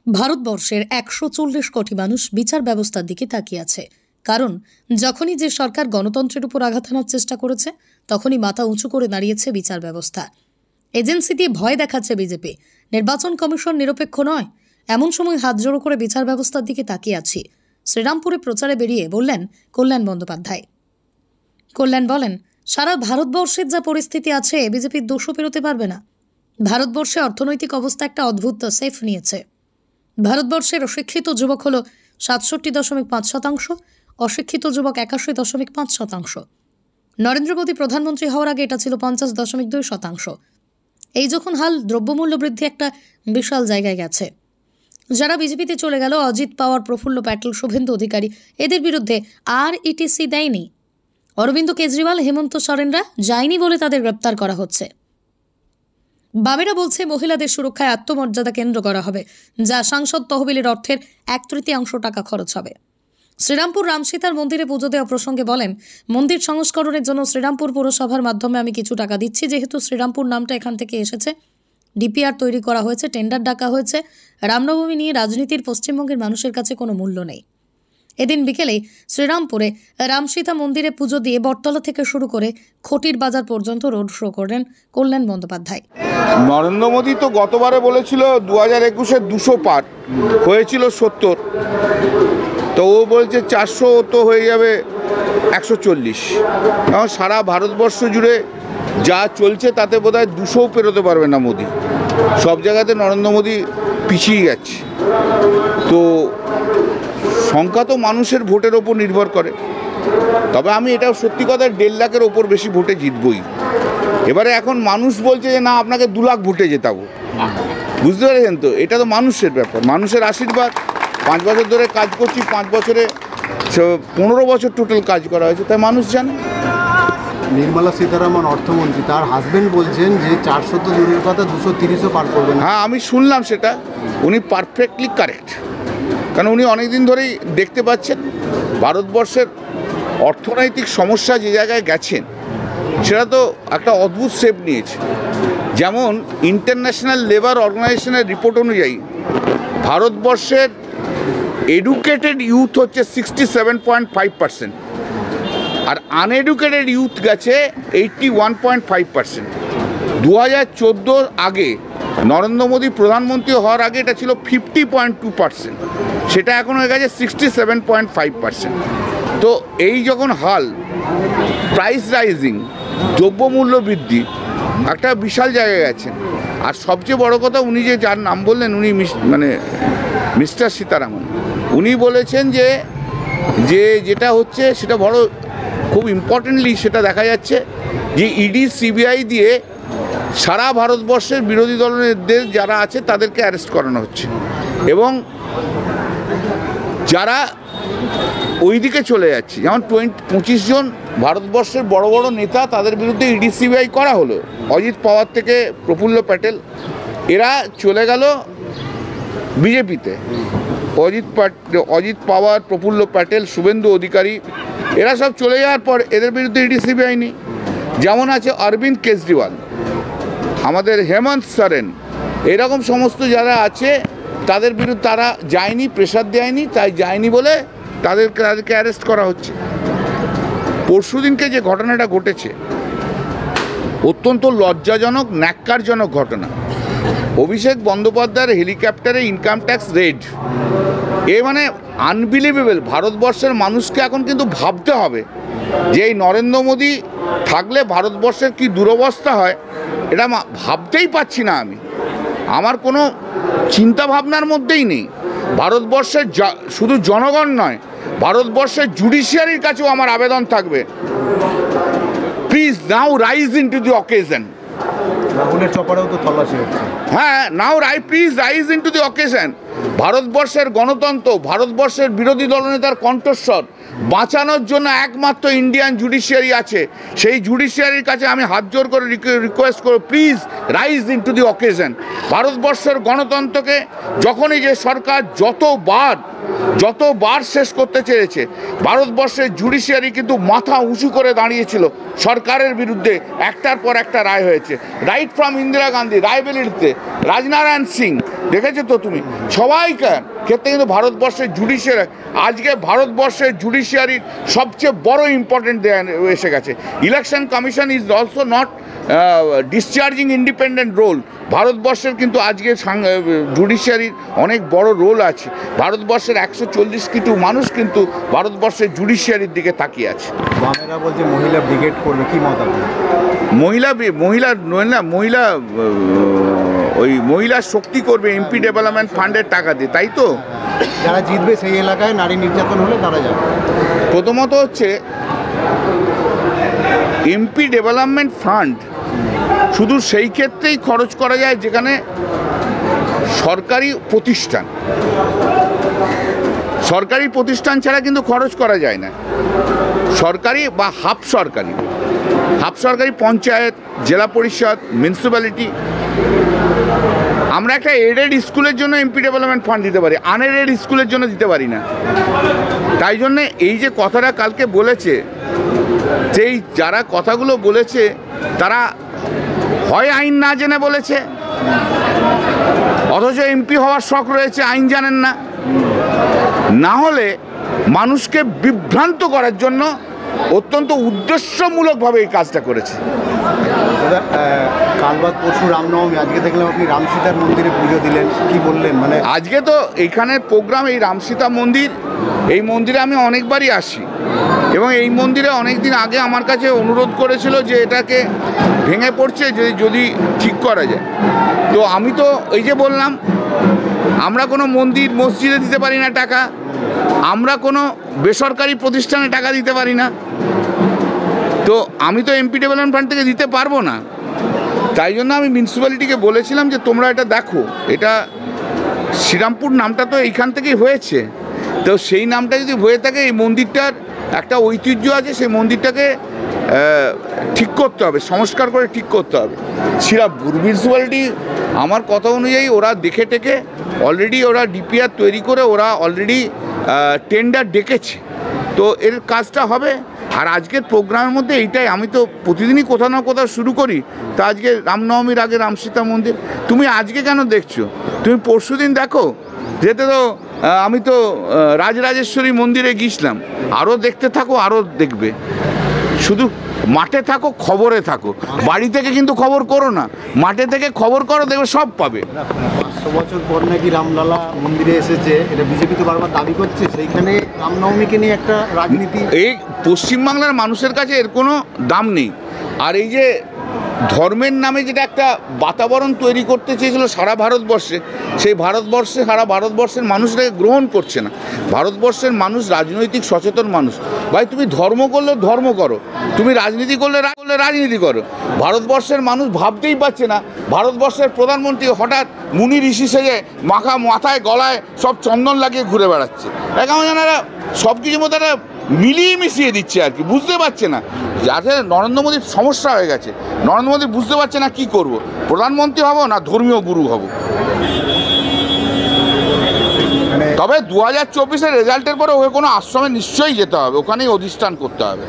ভারতবর্ষের ১৪০ কোটি মানুষ বিচার ব্যবস্থার দিকে তাকিয়ে আছে। কারণ যখনই যে সরকার গণতন্ত্রের উপর আঘাত হানার চেষ্টা করেছে, তখনই মাথা উঁচু করে দাঁড়িয়েছে বিচার ব্যবস্থা। এজেন্সি দিয়ে ভয় দেখাচ্ছে বিজেপি। নির্বাচন কমিশন নিরপেক্ষ নয়, এমন সময় হাত জোড়ো করে বিচার ব্যবস্থার দিকে তাকিয়ে আছি। শ্রীরামপুরে প্রচারে বেরিয়ে বললেন কল্যাণ বন্দ্যোপাধ্যায়। কল্যাণ বলেন, সারা ভারতবর্ষের যা পরিস্থিতি আছে, বিজেপির দোষও পেরোতে পারবে না। ভারতবর্ষে অর্থনৈতিক অবস্থা একটা অদ্ভুত সেফ নিয়েছে। ভারতবর্ষের অশিক্ষিত যুবক হল ৬৭.৫%, অশিক্ষিত যুবক ৮১.৫%। নরেন্দ্র মোদী প্রধানমন্ত্রী হওয়ার আগে এটা ছিল ৫০.২%। এই যখন হাল, দ্রব্যমূল্য বৃদ্ধি একটা বিশাল জায়গায় গেছে। যারা বিজেপিতে চলে গেল, অজিত পাওয়ার, প্রফুল্ল প্যাটেল, শুভেন্দু অধিকারী, এদের বিরুদ্ধে আর ইটিসি দেয়নি। অরবিন্দ কেজরিওয়াল, হেমন্ত সোরেনরা যায়নি বলে তাদের গ্রেপ্তার করা হচ্ছে। বামেরা বলছে মহিলাদের সুরক্ষায় আত্মমর্যাদা কেন্দ্র করা হবে, যা সাংসদ তহবিলের অর্থের 1/3 টাকা খরচ হবে। শ্রীরামপুর রামসীতার মন্দিরে পুজো দেওয়া প্রসঙ্গে বলেন, মন্দির সংস্করণের জন্য শ্রীরামপুর পৌরসভার মাধ্যমে আমি কিছু টাকা দিচ্ছি। যেহেতু শ্রীরামপুর নামটা এখান থেকে এসেছে, ডিপিআর তৈরি করা হয়েছে, টেন্ডার ডাকা হয়েছে। রামনবমী নিয়ে রাজনীতির পশ্চিমবঙ্গের মানুষের কাছে কোনো মূল্য নেই। এদিন বিকেলে শ্রীরামপুরে রামসীতা মন্দিরে পুজো দিয়ে বটতলা থেকে শুরু করে খটির বাজার পর্যন্ত রোড শো করেন কল্যাণ বন্দ্যোপাধ্যায়। নরেন্দ্র মোদী তো গতবারে বলেছিল 2021-এর 200 পার হয়েছিল 70, তো ও বলছে 400 তো হয়ে যাবে 140। এখন সারা ভারতবর্ষ জুড়ে যা চলছে তাতে বোধহয় 200 পেরোতে পারবে না মোদী। সব জায়গাতে নরেন্দ্র মোদী পিছিয়ে যাচ্ছে। তো সংখ্যা তো মানুষের ভোটের ওপর নির্ভর করে। তবে আমি এটাও সত্যি কথা, 1.5 লাখের ওপর বেশি ভোটে জিতবই। এবারে এখন মানুষ বলছে যে না, আপনাকে 2 লাখ ভোটে জেতাবো। বুঝতে পেরেছেন তো? এটা তো মানুষের ব্যাপার, মানুষের আশীর্বাদ। 5 বছর ধরে কাজ করছি, 5 বছরে 15 বছর টোটাল কাজ করা হয়েছে, তাই মানুষ জানে। নির্মলা সীতারামন অর্থমন্ত্রী, তার হাজবেন্ড বলছেন যে 400 তো দূরের কথা, 230ও পার করবেন। হ্যাঁ, আমি শুনলাম সেটা। উনি পারফেক্টলি কারেক্ট, কারণ উনি অনেকদিন ধরেই দেখতে পাচ্ছেন ভারতবর্ষের অর্থনৈতিক সমস্যা যে জায়গায় গেছেন, সেটা তো একটা অদ্ভুত শেপ নিয়েছে। যেমন ইন্টারন্যাশনাল লেবার অর্গানাইজেশনের রিপোর্ট অনুযায়ী ভারতবর্ষের এডুকেটেড ইউথ হচ্ছে 67.5%, আর আনএডুকেটেড ইউথ গেছে 81.5%। 2014 আগে, নরেন্দ্র মোদী প্রধানমন্ত্রী হওয়ার আগে এটা ছিল 50.2%, সেটা এখন হয়ে গেছে 67.5%। তো এই যখন হাল, প্রাইস রাইজিং, দ্রব্যমূল্য বৃদ্ধি একটা বিশাল জায়গায় গেছেন। আর সবচেয়ে বড় কথা, উনি যে যার নাম বললেন, উনি মিস্টার সীতারামন, উনি বলেছেন যে যেটা হচ্ছে সেটা বড় খুব ইম্পর্টেন্টলি সেটা দেখা যাচ্ছে যে ইডি সিবিআই দিয়ে সারা ভারতবর্ষের বিরোধী দলের যারা আছে তাদেরকে অ্যারেস্ট করানো হচ্ছে, এবং যারা ওই দিকে চলে যাচ্ছে, যেমন 25 জন ভারতবর্ষের বড় বড় নেতা, তাদের বিরুদ্ধে ইডি সিবিআই করা হলো। অজিত পাওয়ার থেকে প্রফুল্ল প্যাটেল, এরা চলে গেল বিজেপিতে। অজিত পাওয়ার, প্রফুল্ল প্যাটেল, শুভেন্দু অধিকারী, এরা সব চলে যাওয়ার পর এদের বিরুদ্ধে ইডি সিবিআই নেই। যেমন আছে অরবিন্দ কেজরিওয়াল, আমাদের হেমন্ত সোরেন, এরকম সমস্ত যারা আছে তাদের বিরুদ্ধে তারা যায়নি, প্রেশার দেয়নি, তাই যায়নি বলে তাদেরকে অ্যারেস্ট করা হচ্ছে। পরশুদিনকে যে ঘটনাটা ঘটেছে, অত্যন্ত লজ্জাজনক, ন্যাক্কারজনক ঘটনা। অভিষেক বন্দ্যোপাধ্যায়ের হেলিকপ্টারে ইনকাম ট্যাক্স রেড, এ মানে আনবিলিভেবল। ভারতবর্ষের মানুষকে এখন কিন্তু ভাবতে হবে যে এই নরেন্দ্র মোদী থাকলে ভারতবর্ষের কি দুরবস্থা হয়, এটা ভাবতেই পাচ্ছি না আমি। আমার কোনো চিন্তা ভাবনার মধ্যেই নেই। ভারতবর্ষের শুধু জনগণ নয়, ভারতবর্ষের জুডিশিয়ারির কাছেও আমার আবেদন থাকবে, please now rise into the occasion. হ্যাঁ, now please rise into the occasion. ভারতবর্ষের গণতন্ত্র, ভারতবর্ষের বিরোধী দলনেতার কণ্ঠস্বর বাঁচানোর জন্য একমাত্র ইন্ডিয়ান জুডিশিয়ারি আছে। সেই জুডিশিয়ারির কাছে আমি হাত জোর করে রিকোয়েস্ট করব, please rise into the occasion. ভারতবর্ষের গণতন্ত্রকে যখনই যে সরকার যতবার শেষ করতে চেয়েছে, ভারতবর্ষের জুডিশিয়ারি কিন্তু মাথা উঁচু করে দাঁড়িয়েছিল সরকারের বিরুদ্ধে। একটার পর একটা রায় হয়েছে। রাইট ফ্রম ইন্দিরা গান্ধী, রায়বেরিলিতে রাজনারায়ণ সিং, দেখেছো তো তুমি, সবাইকার ক্ষেত্রে কিন্তু ভারতবর্ষের জুডিশিয়ারি, আজকে ভারতবর্ষের জুডিশিয়ারির সবচেয়ে বড় ইম্পর্টেন্ট এসে গেছে। Election commission is also not discharging independent role. ভারতবর্ষের কিন্তু আজকে জুডিশিয়ারির অনেক বড় রোল আছে। ভারতবর্ষের 140 কোটি মানুষ কিন্তু ভারতবর্ষের জুডিশিয়ারির দিকে তাকিয়ে আছে। বামেরা বলছে মহিলা ব্রিগেড করবে, কি মত আপনার? মহিলা শক্তি করবে এমপি ডেভেলপমেন্ট ফান্ডের টাকা দিয়ে, তাই তো? যারা জিতবে সেই এলাকায় নারী নির্যাতন হলে তারা যাবে। প্রথমত হচ্ছে এমপি ডেভেলপমেন্ট ফান্ড শুধু সেই ক্ষেত্রেই খরচ করা যায় যেখানে সরকারি প্রতিষ্ঠান ছাড়া কিন্তু খরচ করা যায় না। সরকারি বা হাফ সরকারি পঞ্চায়েত, জেলা পরিষদ, মিউনিসিপ্যালিটি। আমরা একটা এডেড স্কুলের জন্য এমপি ডেভেলপমেন্ট ফান্ড দিতে পারি, আনএডেড স্কুলের জন্য দিতে পারি না। তাই জন্যে এই যে কথাটা কালকে বলেছে, যেই যারা কথাগুলো বলেছে তারা হয় আইন না জেনে বলেছে, অথচ এমপি হওয়ার শখ রয়েছে, আইন জানেন না, না হলে মানুষকে বিভ্রান্ত করার জন্য অত্যন্ত উদ্দেশ্যমূলকভাবে এই কাজটা করেছে। কাল বাদ পরশু রামনবমী, আজকে দেখলাম আপনি রামসীতার মন্দিরে পুজো দিলেন, কি বললেন? মানে আজকে তো এইখানের প্রোগ্রাম, এই রামসীতা মন্দির, এই মন্দিরে আমি অনেকবারই আসি এবং এই মন্দিরে অনেক দিন আগে আমার কাছে অনুরোধ করেছিল যে এটাকে ভেঙে পড়ছে, যদি ঠিক করা যায়। তো আমি তো এই যে বললাম, আমরা কোনো মন্দির মসজিদে দিতে পারি না টাকা, আমরা কোনো বেসরকারি প্রতিষ্ঠানে টাকা দিতে পারি না, তো আমি তো এমপি ডেভেলপমেন্ট ফান্ড থেকে দিতে পারবো না। তাই জন্য আমি মিউনিসিপ্যালিটিকে বলেছিলাম যে তোমরা এটা দেখো, এটা শ্রীরামপুর নামটা তো এইখান থেকেই হয়েছে, তো সেই নামটা যদি হয়ে থাকে, এই মন্দিরটার একটা ঐতিহ্য আছে, সেই মন্দিরটাকে ঠিক করতে হবে, সংস্কার করে ঠিক করতে হবে। শ্রীরামপুর মিউনিসিপ্যালিটি আমার কথা অনুযায়ী ওরা দেখে টেকে অলরেডি ওরা ডিপিআর তৈরি করে ওরা অলরেডি টেন্ডার ডেকেছে, তো এর কাজটা হবে। আর আজকের প্রোগ্রামের মধ্যে এইটাই, আমি তো প্রতিদিনই কোথাও না কোথাও শুরু করি, তা আজকে রামনবমীর আগে রামসীতা মন্দির। তুমি আজকে কেন দেখছো? তুমি পরশু দিন দেখো, যেতে তো আমি তো রাজরাজেশ্বরী মন্দিরে গিয়েছিলাম, আরও দেখতে থাকো, আরও দেখবে। শুধু মাঠে থাকো, খবরে থাকো, বাড়ি থেকে কিন্তু খবর করো না, মাঠে থেকে খবর করো, দেখবে সব পাবে। 500 বছর পর নাকি রামলালা মন্দিরে এসেছে, এটা বিজেপি তো বারবার দাবি করছে, সেইখানে রামনবমীকে নিয়ে একটা রাজনীতি। এই পশ্চিমবাংলার মানুষের কাছে এর কোনো দাম নেই। আর এই যে ধর্মের নামে যেটা একটা বাতাবরণ তৈরি করতে চেয়েছিল সারা ভারতবর্ষে, সেই সারা ভারতবর্ষের মানুষটাকে গ্রহণ করছে না। ভারতবর্ষের মানুষ রাজনৈতিক সচেতন মানুষ। ভাই, তুমি ধর্ম করলে ধর্ম করো, তুমি রাজনীতি করলে রাজনীতি করো। ভারতবর্ষের মানুষ ভাবতেই পারছে না ভারতবর্ষের প্রধানমন্ত্রী হঠাৎ মুনি ঋষি সেজে মাথায় গলায় সব চন্দন লাগিয়ে ঘুরে বেড়াচ্ছে। কেমন যেন সব কিছুর মধ্যে একটা মিলিয়ে মিশিয়ে দিচ্ছে আর কি, বুঝতে পারছে না। যাতে নরেন্দ্র মোদীর সমস্যা হয়ে গেছে, নরেন্দ্র মোদী বুঝতে পারছে না কি করব, প্রধানমন্ত্রী হব না ধর্মীয় গুরু হব। তবে 2024-এর রেজাল্টের পরে ওকে কোনো আশ্রমে নিশ্চয়ই যেতে হবে, ওখানেই অধিষ্ঠান করতে হবে।